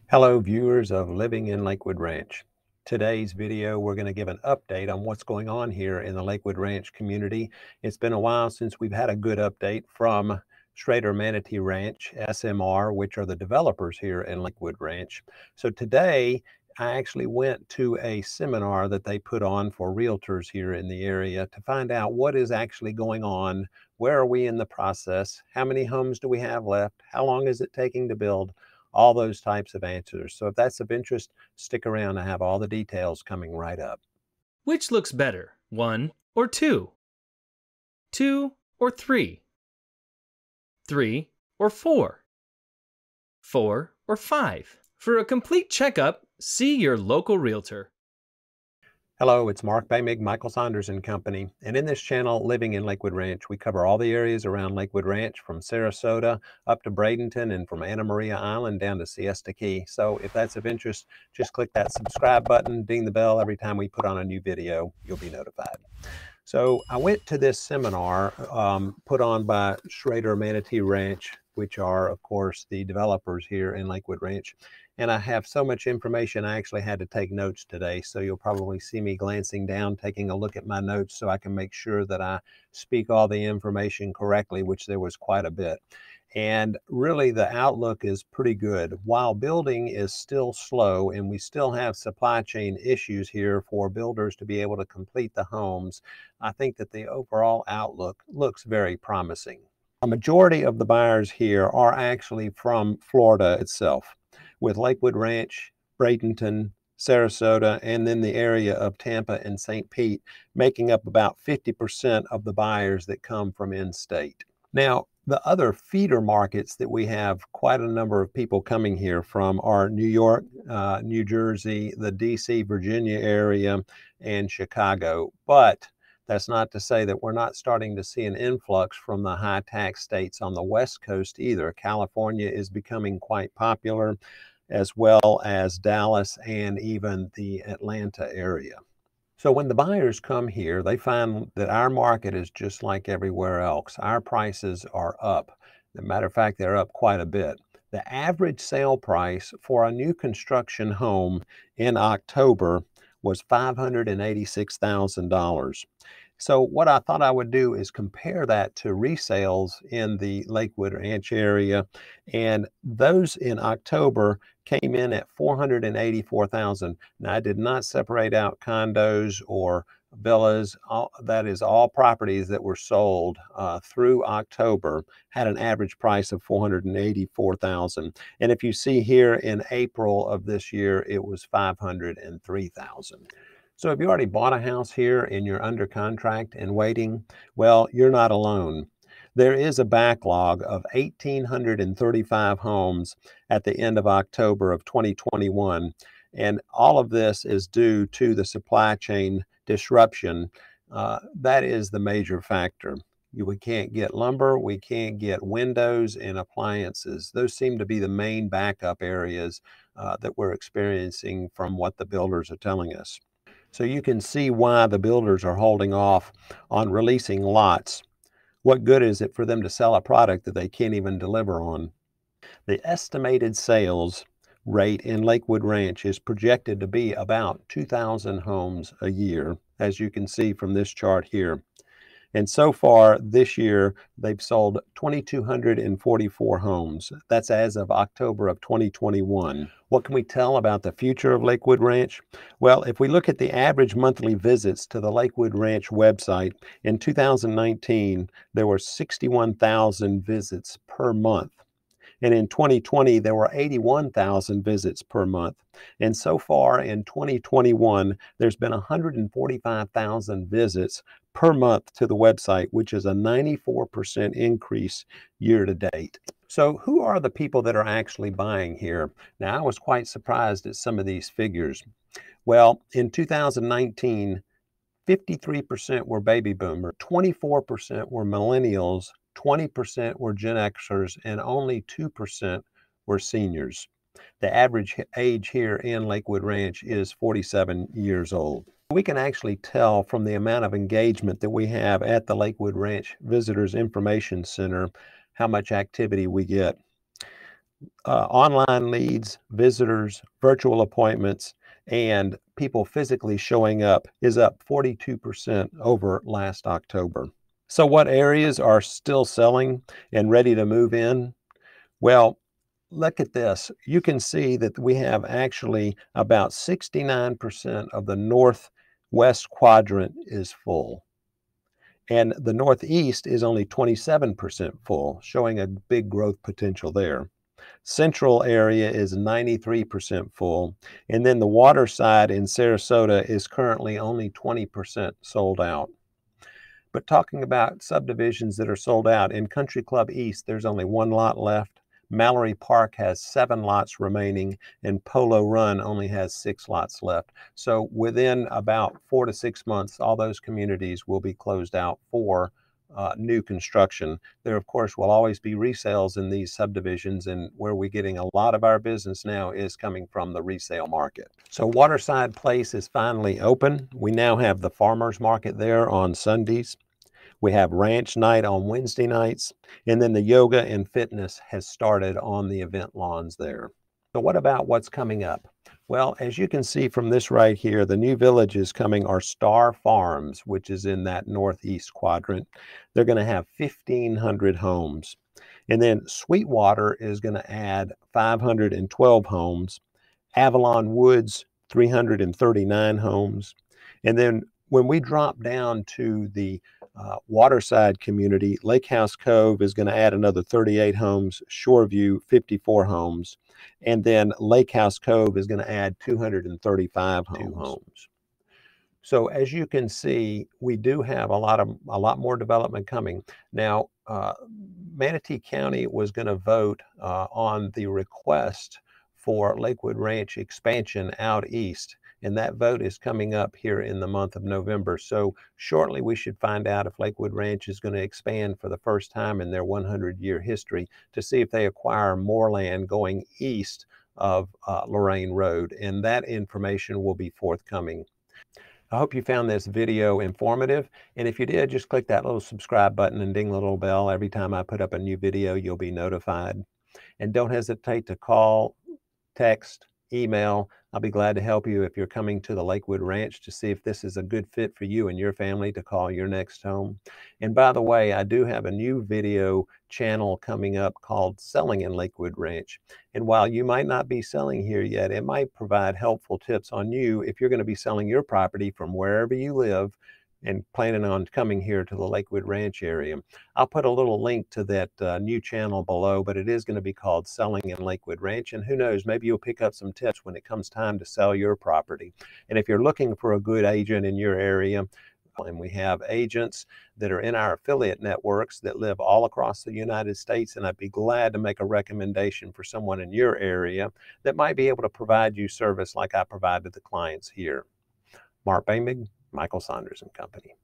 Hello, viewers of Living in Lakewood Ranch. Today's video, we're going to give an update on what's going on here in the Lakewood Ranch community. It's been a while since we've had a good update from Schrader Manatee Ranch, SMR, which are the developers here in Lakewood Ranch. So today, I actually went to a seminar that they put on for realtors here in the area to find out what is actually going on, where are we in the process, how many homes do we have left, how long is it taking to build, all those types of answers. So if that's of interest, stick around. I have all the details coming right up. Which looks better, 1 or 2? 2 or 3? 3 or 4? 4 or 5? For a complete checkup, see your local realtor. Hello, it's MarkBoehmig, Michael Saunders and Company. And in this channel, Living in Lakewood Ranch, we cover all the areas around Lakewood Ranch from Sarasota up to Bradenton and from Anna Maria Island down to Siesta Key. So if that's of interest, just click that subscribe button, ding the bell every time we put on a new video, you'll be notified. So I went to this seminar put on by Schrader Manatee Ranch, which are, of course, the developers here in Lakewood Ranch. And I have so much information, I actually had to take notes today. So you'll probably see me glancing down, taking a look at my notes so I can make sure that I speak all the information correctly, which there was quite a bit. And really the outlook is pretty good. While building is still slow and we still have supply chain issues here for builders to be able to complete the homes, I think that the overall outlook looks very promising. A majority of the buyers here are actually from Florida itself, with Lakewood Ranch, Bradenton, Sarasota, and then the area of Tampa and St. Pete making up about 50% of the buyers that come from in-state. Now, the other feeder markets that we have quite a number of people coming here from are New York, New Jersey, the DC, Virginia area, and Chicago. But that's not to say that we're not starting to see an influx from the high tax states on the West Coast either. California is becoming quite popular, as well as Dallas and even the Atlanta area. So when the buyers come here, they find that our market is just like everywhere else. Our prices are up. As a matter of fact, they're up quite a bit. The average sale price for a new construction home in October was $586,000. So what I thought I would do is compare that to resales in the Lakewood Ranch area. And those in October came in at $484,000. Now, I did not separate out condos or villas. That is all properties that were sold through October had an average price of $484,000. And if you see here in April of this year, it was $503,000. So if you already bought a house here and you're under contract and waiting, well, you're not alone. There is a backlog of 1,835 homes at the end of October of 2021. And all of this is due to the supply chain disruption. That is the major factor. We can't get lumber, we can't get windows and appliances. Those seem to be the main backup areas that we're experiencing from what the builders are telling us. So you can see why the builders are holding off on releasing lots. What good is it for them to sell a product that they can't even deliver on? The estimated sales rate in Lakewood Ranch is projected to be about 2,000 homes a year, as you can see from this chart here. And so far this year, they've sold 2,244 homes. That's as of October of 2021. What can we tell about the future of Lakewood Ranch? Well, if we look at the average monthly visits to the Lakewood Ranch website, in 2019, there were 61,000 visits per month. And in 2020, there were 81,000 visits per month. And so far in 2021, there's been 145,000 visits per month to the website, which is a 94% increase year to date. So who are the people that are actually buying here? Now, I was quite surprised at some of these figures. Well, in 2019, 53% were baby boomers, 24% were millennials, 20% were Gen Xers, and only 2% were seniors. The average age here in Lakewood Ranch is 47 years old. We can actually tell from the amount of engagement that we have at the Lakewood Ranch Visitors Information Center how much activity we get. online leads, visitors, virtual appointments, and people physically showing up is up 42% over last October. So what areas are still selling and ready to move in? Well, look at this. You can see that we have actually about 69% of the northwest quadrant is full. And the Northeast is only 27% full, showing a big growth potential there. Central area is 93% full. And then the water side in Sarasota is currently only 20% sold out. But talking about subdivisions that are sold out, in Country Club East, there's only one lot left. Mallory Park has 7 lots remaining, and Polo Run only has 6 lots left. So within about 4 to 6 months, all those communities will be closed out for new construction. There, of course, will always be resales in these subdivisions, and where we're getting a lot of our business now is coming from the resale market. So Waterside Place is finally open. We now have the farmers market there on Sundays. We have ranch night on Wednesday nights, and then the yoga and fitness has started on the event lawns there. So what about what's coming up? Well, as you can see from this right here, the new villages coming are Star Farms, which is in that northeast quadrant. They're going to have 1,500 homes. And then Sweetwater is going to add 512 homes. Avalon Woods, 339 homes. And then when we drop down to the waterside community, Lake House Cove is going to add another 38 homes, Shoreview 54 homes, and then Lake House Cove is going to add 235 homes. So as you can see, we do have a lot more development coming. Now, Manatee County was going to vote on the request for Lakewood Ranch expansion out east. And that vote is coming up here in the month of November. So shortly we should find out if Lakewood Ranch is going to expand for the first time in their 100-year history to see if they acquire more land going east of Lorraine Road. And that information will be forthcoming. I hope you found this video informative. And if you did, just click that little subscribe button and ding the little bell. Every time I put up a new video, you'll be notified. And don't hesitate to call, text, email. I'll be glad to help you if you're coming to the Lakewood Ranch to see if this is a good fit for you and your family to call your next home. And by the way, I do have a new video channel coming up called Selling in Lakewood Ranch. And while you might not be selling here yet, it might provide helpful tips on you if you're going to be selling your property from wherever you live and planning on coming here to the Lakewood Ranch area. I'll put a little link to that new channel below, but it is going to be called Selling in Lakewood Ranch. And who knows, maybe you'll pick up some tips when it comes time to sell your property. And if you're looking for a good agent in your area, and we have agents that are in our affiliate networks that live all across the United States, and I'd be glad to make a recommendation for someone in your area that might be able to provide you service like I provided the clients here. Mark Boehmig, Michael Saunders and Company.